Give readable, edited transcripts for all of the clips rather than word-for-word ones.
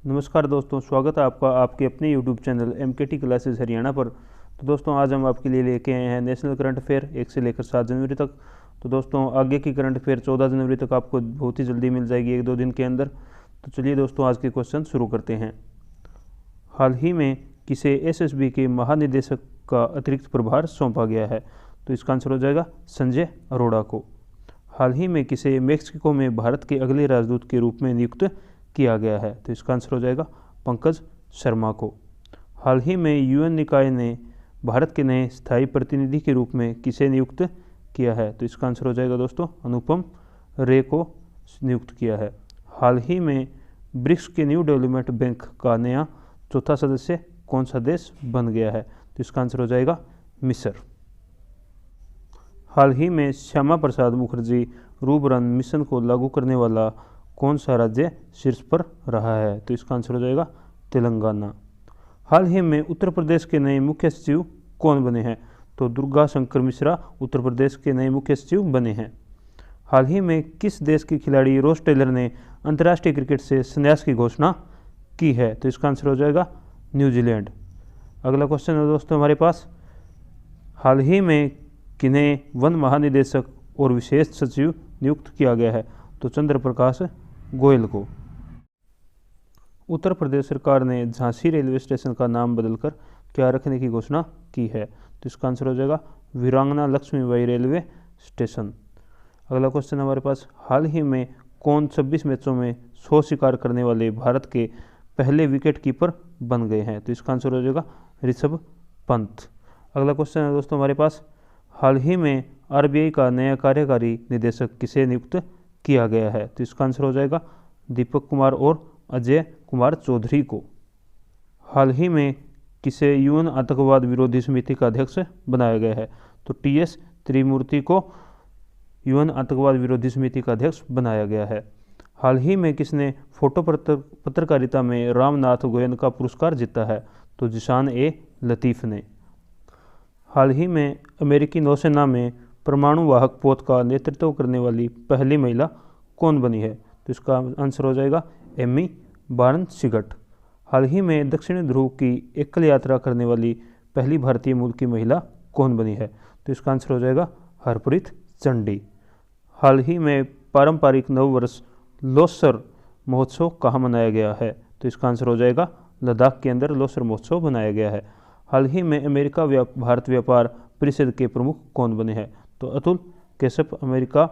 नमस्कार दोस्तों, स्वागत है आपका आपके अपने YouTube channel MKT classes Haryana पर। तो दोस्तों आज हम आपके लिए लेके आए हैं नेशनल करंट अफेयर 1 से लेकर 7 जनवरी तक। तो दोस्तों आगे की करंट अफेयर 14 जनवरी तक आपको बहुत ही जल्दी मिल जाएगी, 1-2 दिन के अंदर। तो चलिए दोस्तों आज के क्वेश्चन शुरू करते हैं। हाल ही में किसे SSB के महानिदेशक का अतिरिक्त प्रभार सौंपा गया है? तो इसका आंसर हो जाएगा संजय अरोड़ा को। हाल ही में किसे मेक्सिको में भारत के अगले राजदूत के रूप में नियुक्त किया गया है? तो इसका आंसर हो जाएगा पंकज शर्मा को। हाल ही में UN निकाय ने भारत के नए स्थायी प्रतिनिधि के रूप में किसे नियुक्त किया है? तो इसका आंसर हो जाएगा दोस्तों अनुपम रे को नियुक्त किया है। हाल ही में ब्रिक्स के न्यू डेवलपमेंट बैंक का नया चौथा सदस्य कौन सा देश बन गया है? तो इसका आंसर हो जाएगा मिस्र। हाल ही में श्यामा प्रसाद मुखर्जी रूर्बन मिशन को लागू करने वाला कौन सा राज्य शीर्ष पर रहा है? तो इसका आंसर हो जाएगा तेलंगाना। हाल ही में उत्तर प्रदेश के नए मुख्य सचिव कौन बने हैं? तो दुर्गा शंकर मिश्रा उत्तर प्रदेश के नए मुख्य सचिव बने हैं। हाल ही में किस देश की खिलाड़ी रोस टेलर ने अंतर्राष्ट्रीय क्रिकेट से संन्यास की घोषणा की है? तो इसका आंसर हो जाएगा न्यूजीलैंड। अगला क्वेश्चन है दोस्तों हमारे पास, हाल ही में किन्हें वन महानिदेशक और विशेष सचिव नियुक्त किया गया है? तो चंद्र प्रकाश गोयल को। उत्तर प्रदेश सरकार ने झांसी रेलवे स्टेशन का नाम बदलकर क्या रखने की घोषणा की है? तो इसका आंसर हो जाएगा वीरांगना लक्ष्मीबाई रेलवे स्टेशन। अगला क्वेश्चन हमारे पास, हाल ही में कौन 26 मैचों में 100 शिकार करने वाले भारत के पहले विकेट कीपर बन गए हैं? तो इसका आंसर हो जाएगा ऋषभ पंत। अगला क्वेश्चन है दोस्तों हमारे पास, हाल ही में RBI का नया कार्यकारी निदेशक किसे नियुक्त किया गया है? तो इसका आंसर हो जाएगा दीपक कुमार और अजय कुमार चौधरी को। हाल ही में किसे UN आतंकवाद विरोधी समिति का अध्यक्ष बनाया गया है? तो TS त्रिमूर्ति को UN आतंकवाद विरोधी समिति का अध्यक्ष बनाया गया है। हाल ही में किसने फोटो पत्रकारिता में रामनाथ गोयन का पुरस्कार जीता है? तो जिशान ए लतीफ़ ने। हाल ही में अमेरिकी नौसेना में परमाणु वाहक पोत का नेतृत्व करने वाली पहली महिला कौन बनी है? तो इसका आंसर हो जाएगा एमी बार्नसिगट। हाल ही में दक्षिण ध्रुव की एकल यात्रा करने वाली पहली भारतीय मूल की महिला कौन बनी है? तो इसका आंसर हो जाएगा हरप्रीत चंडी। हाल ही में पारंपरिक नववर्ष लोसर महोत्सव कहाँ मनाया गया है? तो इसका आंसर हो जाएगा लद्दाख के अंदर लोसर महोत्सव मनाया गया है। हाल ही में अमेरिका भारत व्यापार परिषद के प्रमुख कौन बने हैं? तो अतुल कैशप अमेरिका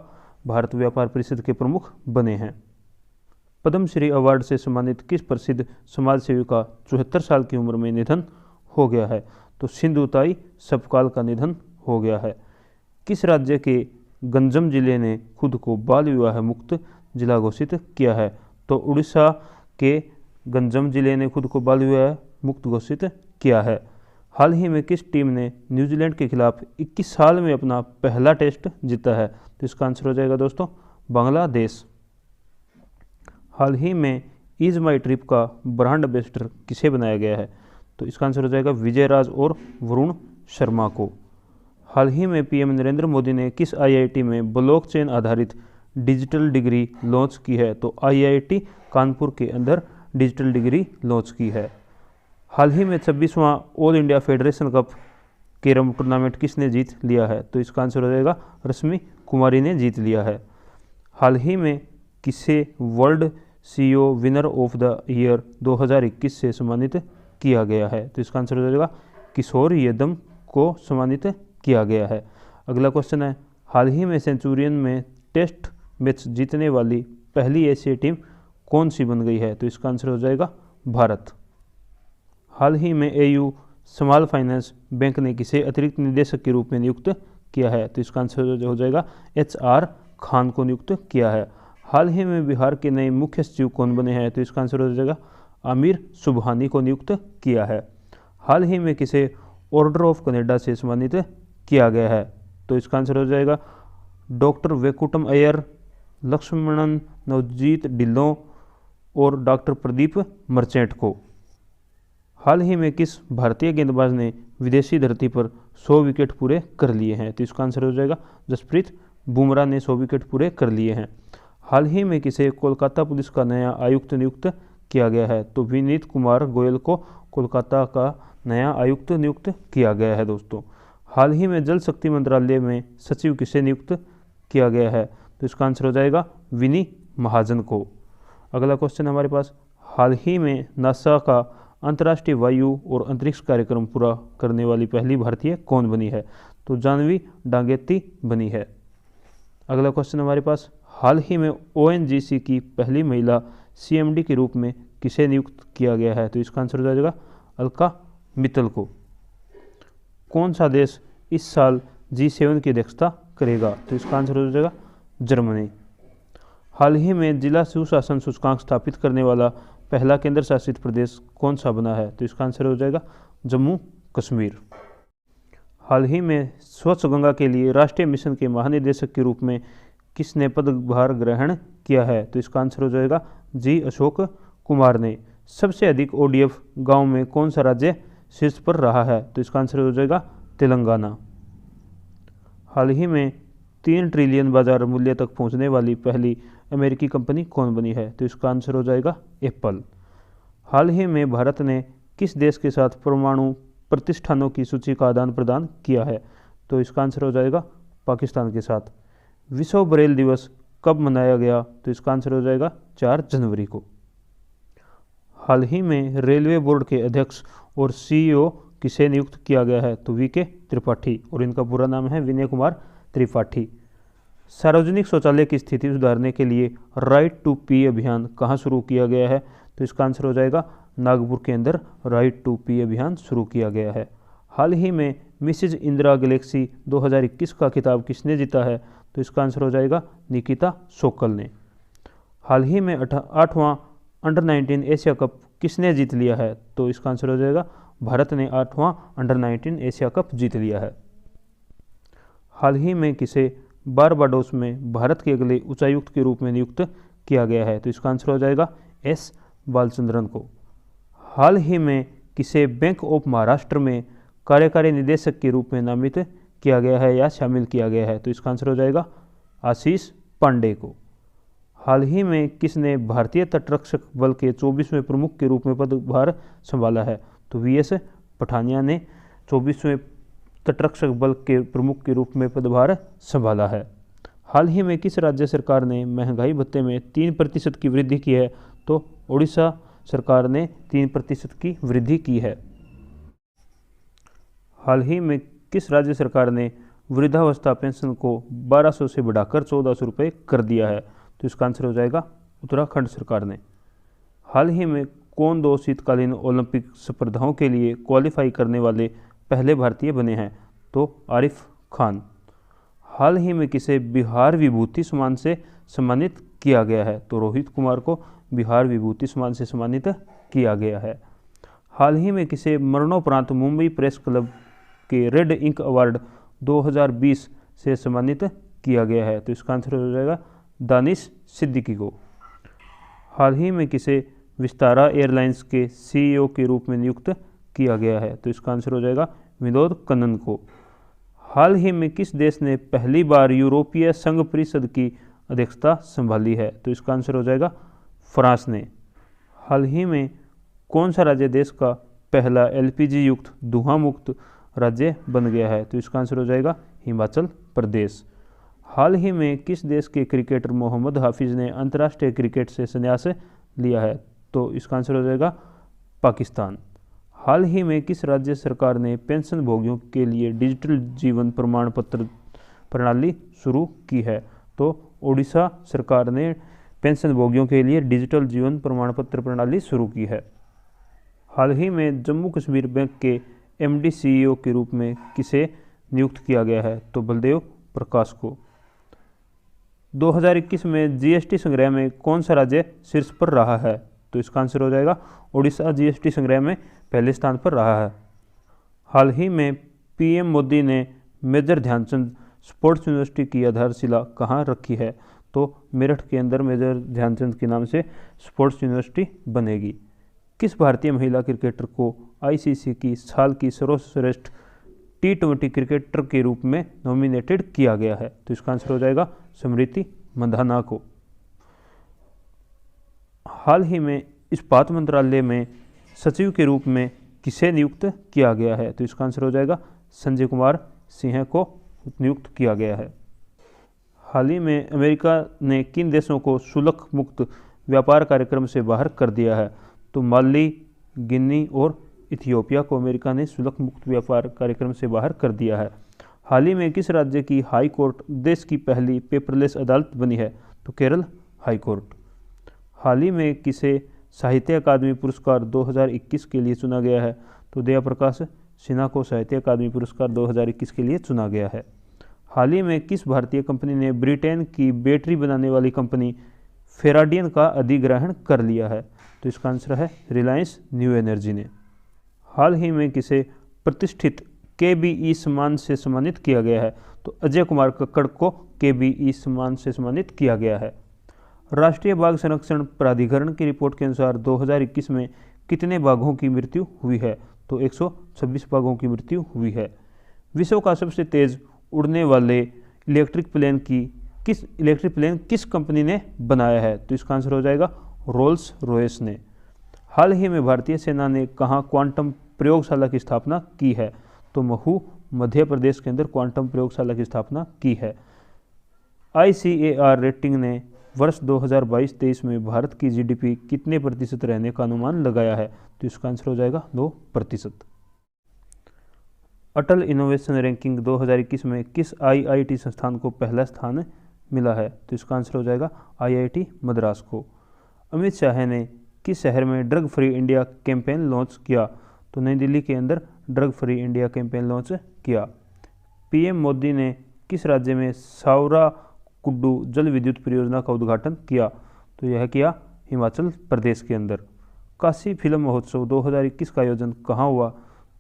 भारत व्यापार परिषद के प्रमुख बने हैं। पद्मश्री अवार्ड से सम्मानित किस प्रसिद्ध समाजसेवी का 74 साल की उम्र में निधन हो गया है? तो सिंधुताई सपकाल का निधन हो गया है। किस राज्य के गंजम जिले ने खुद को बाल विवाह मुक्त जिला घोषित किया है? तो उड़ीसा के गंजम जिले ने खुद को बाल विवाह मुक्त घोषित किया है। हाल ही में किस टीम ने न्यूजीलैंड के खिलाफ 21 साल में अपना पहला टेस्ट जीता है? तो इसका आंसर हो जाएगा दोस्तों बांग्लादेश। हाल ही में ईज माई ट्रिप का ब्रांड एम्बेसडर किसे बनाया गया है? तो इसका आंसर हो जाएगा विजय राज और वरुण शर्मा को। हाल ही में PM नरेंद्र मोदी ने किस IIT में ब्लॉकचेन आधारित डिजिटल डिग्री लॉन्च की है? तो IIT कानपुर के अंदर डिजिटल डिग्री लॉन्च की है। हाल ही में 26वां all India federation cup carrom tournament किसने जीत लिया है? तो इसका आंसर हो जाएगा रश्मि कुमारी ने जीत लिया है। हाल ही में किसे world CEO winner of the year 2021 से सम्मानित किया गया है? तो इसका आंसर हो जाएगा किशोर यदम को सम्मानित किया गया है। अगला क्वेश्चन है, हाल ही में सेंचुरियन में टेस्ट मैच जीतने वाली पहली एशियाई टीम कौन सी बन गई है? तो इसका आंसर हो जाएगा भारत। हाल ही में AU स्मॉल फाइनेंस बैंक ने किसे अतिरिक्त निदेशक के रूप में नियुक्त किया है? तो इसका आंसर हो जाएगा HR खान को नियुक्त किया है। हाल ही में बिहार के नए मुख्य सचिव कौन बने हैं? तो इसका आंसर हो जाएगा आमिर सुबहानी को नियुक्त किया है। हाल ही में किसे ऑर्डर ऑफ कनाडा से सम्मानित किया गया है? तो इसका आंसर हो जाएगा डॉक्टर वेकुटम अय्यर, लक्ष्मणन नवजीत ढिल्लों और डॉक्टर प्रदीप मर्चेंट को। हाल ही में किस भारतीय गेंदबाज ने विदेशी धरती पर 100 विकेट पूरे कर लिए हैं? तो इसका आंसर हो जाएगा जसप्रीत बुमराह ने 100 विकेट पूरे कर लिए हैं। हाल ही में किसे कोलकाता पुलिस का नया आयुक्त नियुक्त किया गया है? तो विनीत कुमार गोयल को कोलकाता का नया आयुक्त नियुक्त किया गया है दोस्तों। हाल ही में जल शक्ति मंत्रालय में सचिव किसे नियुक्त किया गया है? तो इसका आंसर हो जाएगा विनी महाजन को। अगला क्वेश्चन हमारे पास, हाल ही में नासा का अंतर्राष्ट्रीय वायु और अंतरिक्ष कार्यक्रम पूरा करने वाली पहली भारतीय कौन बनी है? तो जानवी डांगेती बनी है। अगला क्वेश्चन हमारे पास, हाल ही में ONGC की पहली महिला CMD के रूप में किसे नियुक्त किया गया है? तो इसका आंसर हो जाएगा अलका मित्तल को। कौन सा देश इस साल G7 की अध्यक्षता करेगा? तो इसका आंसर हो जाएगा जर्मनी। हाल ही में जिला सुशासन सूचकांक स्थापित करने वाला पहला केंद्र शासित प्रदेश कौन सा बना है? तो इसका आंसर हो जाएगा जम्मू कश्मीर। हाल ही में स्वच्छ गंगा के लिए राष्ट्रीय मिशन के महानिदेशक के रूप में किसने पदभार ग्रहण किया है? तो इसका आंसर हो जाएगा जी अशोक कुमार ने। सबसे अधिक ODF गांव में कौन सा राज्य शीर्ष पर रहा है? तो इसका आंसर हो जाएगा तेलंगाना। हाल ही में 3 ट्रिलियन बाजार मूल्य तक पहुंचने वाली पहली अमेरिकी कंपनी कौन बनी है? तो इसका आंसर हो जाएगा एप्पल। हाल ही में भारत ने किस देश के साथ परमाणु प्रतिष्ठानों की सूची का आदान प्रदान किया है? तो इसका आंसर हो जाएगा पाकिस्तान के साथ। विश्व ब्रेल दिवस कब मनाया गया? तो इसका आंसर हो जाएगा 4 जनवरी को। हाल ही में रेलवे बोर्ड के अध्यक्ष और CEO किसे नियुक्त किया गया है? तो VK त्रिपाठी, और इनका पूरा नाम है विनय कुमार त्रिपाठी। सार्वजनिक शौचालय की स्थिति सुधारने के लिए राइट टू पी अभियान कहाँ शुरू किया गया है? तो इसका आंसर हो जाएगा नागपुर के अंदर राइट टू पी अभियान शुरू किया गया है। हाल ही में मिसेज इंदिरा गैलेक्सी 2021 का खिताब किसने जीता है? तो इसका आंसर हो जाएगा निकिता सोकल ने। हाल ही में 8वां अंडर-19 एशिया कप किसने जीत लिया है? तो इसका आंसर हो जाएगा भारत ने 8वां अंडर-19 एशिया कप जीत लिया है। हाल ही में किसे बारबाडोस में भारत के अगले उच्चायुक्त के रूप में नियुक्त किया गया है? तो इसका आंसर हो जाएगा S बालचंद्रन को। हाल ही में किसे बैंक ऑफ महाराष्ट्र में कार्यकारी निदेशक के रूप में नामित किया गया है या शामिल किया गया है? तो इसका आंसर हो जाएगा आशीष पांडे को। हाल ही में किसने भारतीय तटरक्षक बल के 24वें प्रमुख के रूप में पदभार संभाला है? तो VS पठानिया ने 24वें तटरक्षक बल के प्रमुख के रूप में पदभार संभाला है। हाल ही में किस राज्य सरकार ने महंगाई भत्ते में 3% की वृद्धि की है? तो ओडिशा सरकार ने 3% की वृद्धि की है। हाल ही में किस राज्य सरकार ने वृद्धावस्था पेंशन को 1200 से बढ़ाकर 1400 रुपये कर दिया है? तो इसका आंसर हो जाएगा उत्तराखंड सरकार ने। हाल ही में कौन 2 शीतकालीन ओलंपिक स्पर्धाओं के लिए क्वालिफाई करने वाले पहले भारतीय बने हैं? तो आरिफ खान। हाल ही में किसे बिहार विभूति सम्मान से सम्मानित किया गया है? तो रोहित कुमार को बिहार विभूति सम्मान से सम्मानित किया गया है। हाल ही में किसे मरणोपरांत मुंबई प्रेस क्लब के रेड इंक अवार्ड 2020 से सम्मानित किया गया है? तो इसका आंसर हो जाएगा दानिश सिद्दीकी को। हाल ही में किसे विस्तारा एयरलाइंस के CEO के रूप में नियुक्त किया गया है? तो इसका आंसर हो जाएगा विनोद कन्नन को। हाल ही में किस देश ने पहली बार यूरोपीय संघ परिषद की अध्यक्षता संभाली है? तो इसका आंसर हो जाएगा फ्रांस ने। हाल ही में कौन सा राज्य देश का पहला LPG युक्त धुआं मुक्त राज्य बन गया है? तो इसका आंसर हो जाएगा हिमाचल प्रदेश। हाल ही में किस देश के क्रिकेटर मोहम्मद हाफिज ने अंतर्राष्ट्रीय क्रिकेट से संन्यास लिया है? तो इसका आंसर हो जाएगा पाकिस्तान। हाल ही में किस राज्य सरकार ने पेंशन भोगियों के लिए डिजिटल जीवन प्रमाण पत्र प्रणाली शुरू की है? तो ओडिशा सरकार ने पेंशन भोगियों के लिए डिजिटल जीवन प्रमाण पत्र प्रणाली शुरू की है। हाल ही में जम्मू कश्मीर बैंक के MD CEO के रूप में किसे नियुक्त किया गया है? तो बलदेव प्रकाश को। 2021 में GST संग्रह में कौन सा राज्य शीर्ष पर रहा है? तो इसका आंसर हो जाएगा ओडिशा GST संग्रह में पहले स्थान पर रहा है। हाल ही में PM मोदी ने मेजर ध्यानचंद स्पोर्ट्स यूनिवर्सिटी की आधारशिला कहाँ रखी है? तो मेरठ के अंदर मेजर ध्यानचंद के नाम से स्पोर्ट्स यूनिवर्सिटी बनेगी। किस भारतीय महिला क्रिकेटर को ICC की साल की सर्वश्रेष्ठ T20 क्रिकेटर के रूप में नॉमिनेटेड किया गया है? तो इसका आंसर हो जाएगा स्मृति मंधाना को। हाल ही में इस्पात मंत्रालय में सचिव के रूप में किसे नियुक्त किया गया है? तो इसका आंसर हो जाएगा संजय कुमार सिंह को नियुक्त किया गया है। हाल ही में अमेरिका ने किन देशों को शुल्क मुक्त व्यापार कार्यक्रम से बाहर कर दिया है? तो माली, गिनी और इथियोपिया को अमेरिका ने शुल्क मुक्त व्यापार कार्यक्रम से बाहर कर दिया है। हाल ही में किस राज्य की हाई कोर्ट देश की पहली पेपरलेस अदालत बनी है? तो केरल हाई कोर्ट। हाल ही में किसे साहित्य अकादमी पुरस्कार 2021 के लिए चुना गया है? तो दया प्रकाश सिन्हा को साहित्य अकादमी पुरस्कार 2021 के लिए चुना गया है। हाल ही में किस भारतीय कंपनी ने ब्रिटेन की बैटरी बनाने वाली कंपनी फेराडियन का अधिग्रहण कर लिया है? तो इसका आंसर है रिलायंस न्यू एनर्जी ने। हाल ही में किसे प्रतिष्ठित KBE सम्मान से सम्मानित किया गया है? तो अजय कुमार कक्कड़ को KBE सम्मान से सम्मानित किया गया है। राष्ट्रीय बाघ संरक्षण प्राधिकरण की रिपोर्ट के अनुसार 2021 में कितने बाघों की मृत्यु हुई है? तो 126 बाघों की मृत्यु हुई है। विश्व का सबसे तेज उड़ने वाले इलेक्ट्रिक प्लेन किस कंपनी ने बनाया है? तो इसका आंसर हो जाएगा रोल्स रॉयस ने। हाल ही में भारतीय सेना ने कहाँ क्वांटम प्रयोगशाला की स्थापना की है? तो महू मध्य प्रदेश के अंदर क्वांटम प्रयोगशाला की स्थापना की है। ICAR रेटिंग ने वर्ष 2022-23 में भारत की GDP कितने प्रतिशत रहने का अनुमान लगाया है? तो इसका आंसर हो जाएगा 2%। अटल इनोवेशन रैंकिंग 2021 में किस IIT संस्थान को पहला स्थान मिला है? तो इसका आंसर हो जाएगा IIT मद्रास को। अमित शाह ने किस शहर में drug free India campaign launch किया? तो नई दिल्ली के अंदर drug free India campaign launch किया। PM मोदी ने किस राज्य में सावरा कुड्डू जल विद्युत परियोजना का उद्घाटन किया? तो यह किया हिमाचल प्रदेश के अंदर। काशी फिल्म महोत्सव 2021 का आयोजन कहाँ हुआ?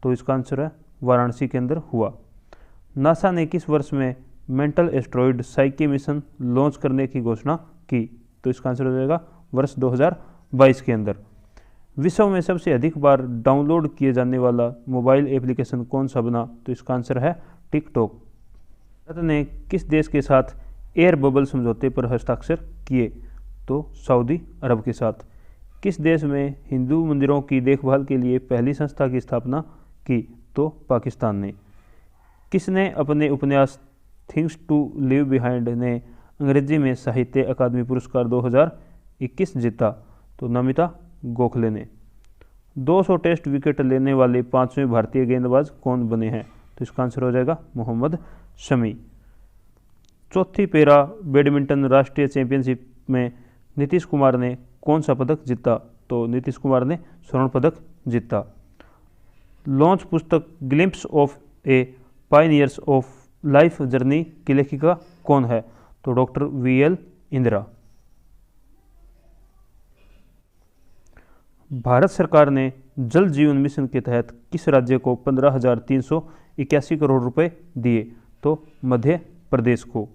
तो इसका आंसर है वाराणसी के अंदर हुआ। नासा ने किस वर्ष में मेंटल एस्ट्रॉइड साइके मिशन लॉन्च करने की घोषणा की? तो इसका आंसर हो जाएगा वर्ष 2022 के अंदर। विश्व में सबसे अधिक बार डाउनलोड किए जाने वाला मोबाइल एप्लीकेशन कौन सा बना? तो इसका आंसर है टिकटॉक। भारत ने किस देश के साथ एयर बबल समझौते पर हस्ताक्षर किए? तो सऊदी अरब के साथ। किस देश में हिंदू मंदिरों की देखभाल के लिए पहली संस्था की स्थापना की? तो पाकिस्तान ने। किसने अपने उपन्यास थिंग्स टू लिव बिहाइंड ने अंग्रेजी में साहित्य अकादमी पुरस्कार 2021 जीता? तो नमिता गोखले ने। 200 टेस्ट विकेट लेने वाले 5वें भारतीय गेंदबाज कौन बने हैं? तो इसका आंसर हो जाएगा मोहम्मद शमी। चौथी पैरा बैडमिंटन राष्ट्रीय चैंपियनशिप में नीतीश कुमार ने कौन सा पदक जीता? तो नीतीश कुमार ने स्वर्ण पदक जीता। लॉन्च पुस्तक glimpse of A pioneers of life journey की लेखिका कौन है? तो डॉक्टर VL इंदिरा। भारत सरकार ने जल जीवन मिशन के तहत किस राज्य को 15,381 करोड़ रुपए दिए? तो मध्य प्रदेश को।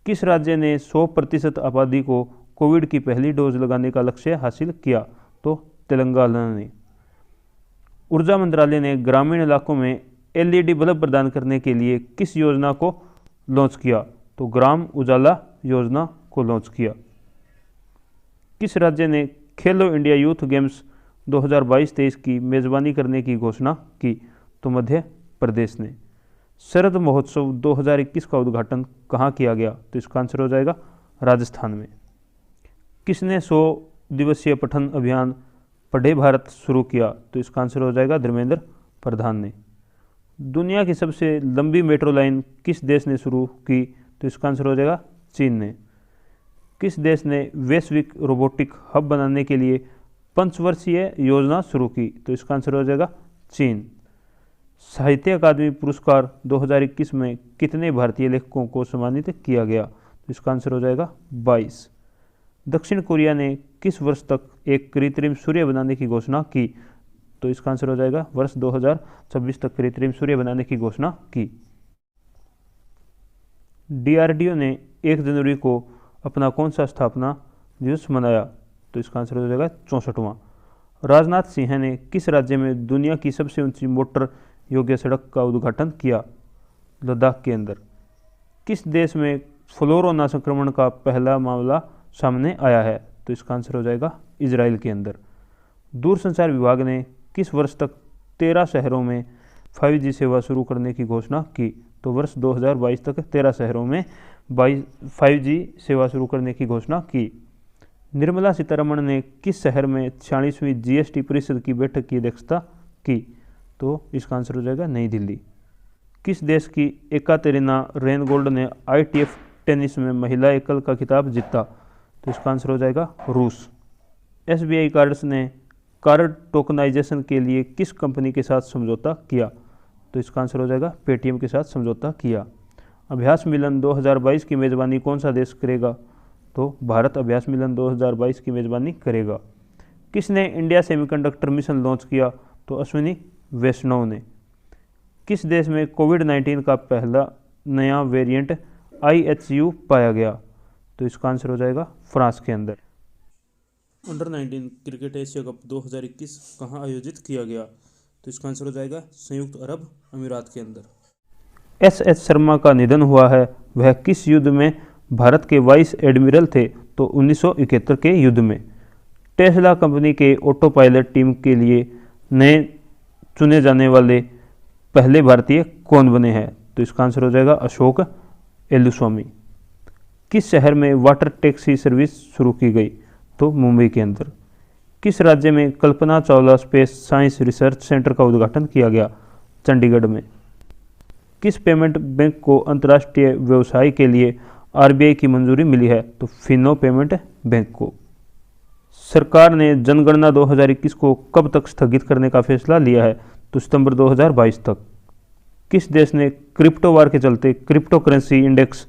किस राज्य ने 100% आबादी को कोविड की पहली डोज लगाने का लक्ष्य हासिल किया? तो तेलंगाना ने। ऊर्जा मंत्रालय ने ग्रामीण इलाकों में LED बल्ब प्रदान करने के लिए किस योजना को लॉन्च किया? तो ग्राम उजाला योजना को लॉन्च किया। किस राज्य ने खेलो इंडिया यूथ गेम्स 2022-23 की मेजबानी करने की घोषणा की? तो मध्य प्रदेश ने। शरद महोत्सव 2021 का उद्घाटन कहाँ किया गया? तो इसका आंसर हो जाएगा राजस्थान में। किसने 100 दिवसीय पठन अभियान पढ़े भारत शुरू किया? तो इसका आंसर हो जाएगा धर्मेंद्र प्रधान ने। दुनिया की सबसे लंबी मेट्रो लाइन किस देश ने शुरू की? तो इसका आंसर हो जाएगा चीन ने। किस देश ने वैश्विक रोबोटिक हब बनाने के लिए 5 वर्षीय योजना शुरू की? तो इसका आंसर हो जाएगा चीन। साहित्य अकादमी पुरस्कार 2021 में कितने भारतीय लेखकों को सम्मानित किया गया? तो इसका आंसर हो जाएगा 22। दक्षिण कोरिया ने किस वर्ष तक एक कृत्रिम सूर्य बनाने की घोषणा की? तो इसका आंसर हो जाएगा वर्ष 2026 तक कृत्रिम सूर्य बनाने की घोषणा की। DRDO ने 1 जनवरी को अपना कौन सा स्थापना दिवस मनाया? तो इसका आंसर हो जाएगा 64वां। राजनाथ सिंह ने किस राज्य में दुनिया की सबसे ऊंची मोटर योग्य सड़क का उद्घाटन किया? लद्दाख के अंदर। किस देश में फ्लोरोना संक्रमण का पहला मामला सामने आया है? तो इसका आंसर हो जाएगा इजराइल के अंदर। दूरसंचार विभाग ने किस वर्ष तक 13 शहरों में 5G सेवा शुरू करने की घोषणा की? तो वर्ष 2022 तक 13 शहरों में 5G सेवा शुरू करने की घोषणा की। निर्मला सीतारमण ने किस शहर में 46वीं GST परिषद की बैठक की अध्यक्षता की? तो इसका आंसर हो जाएगा नई दिल्ली। किस देश की एकातेरिना रेनगोल्ड ने ITF टेनिस में महिला एकल का खिताब जीता? तो इसका आंसर हो जाएगा रूस। SBI कार्ड्स ने कार्ड टोकनाइजेशन के लिए किस कंपनी के साथ समझौता किया? तो इसका आंसर हो जाएगा पेटीएम के साथ समझौता किया। अभ्यास मिलन 2022 की मेज़बानी कौन सा देश करेगा? तो भारत अभ्यास मिलन 2022 की मेज़बानी करेगा। किसने इंडिया सेमीकंडक्टर मिशन लॉन्च किया? तो अश्विनी वैष्णव ने। किस देश में कोविड-19 का पहला नया वेरिएंट IHU पाया गया? तो इसका आंसर हो जाएगा फ्रांस के अंदर। अंडर-19 क्रिकेट एशिया कप 2021 कहाँ आयोजित किया गया? तो इसका आंसर हो जाएगा संयुक्त अरब अमीरात के अंदर। SS शर्मा का निधन हुआ है, वह किस युद्ध में भारत के वाइस एडमिरल थे? तो 1971 के युद्ध में। टेस्ला कंपनी के ऑटो पायलट टीम के लिए नए चुने जाने वाले पहले भारतीय कौन बने हैं? तो इसका आंसर हो जाएगा अशोक एलुस्वामी। किस शहर में वाटर टैक्सी सर्विस शुरू की गई? तो मुंबई के अंदर। किस राज्य में Kalpana Chawla space science research centre का उद्घाटन किया गया? चंडीगढ़ में। किस पेमेंट बैंक को अंतर्राष्ट्रीय व्यवसाय के लिए RBI की मंजूरी मिली है? तो फिनो पेमेंट बैंक को। सरकार ने जनगणना 2021 को कब तक स्थगित करने का फैसला लिया है? तो सितंबर 2022 तक। किस देश ने क्रिप्टो वार के चलते crypto currency index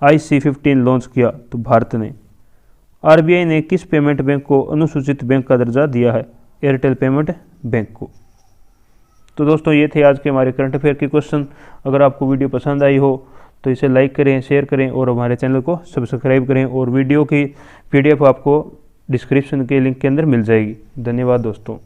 IC15 launch किया? तो भारत ने। RBI ने किस पेमेंट बैंक को अनुसूचित बैंक का दर्जा दिया है? एयरटेल पेमेंट बैंक को। तो दोस्तों ये थे आज के हमारे करंट अफेयर के क्वेश्चन। अगर आपको वीडियो पसंद आई हो तो इसे लाइक करें, शेयर करें और हमारे चैनल को सब्सक्राइब करें। और वीडियो की PDF आपको डिस्क्रिप्शन के लिंक के अंदर मिल जाएगी। धन्यवाद दोस्तों।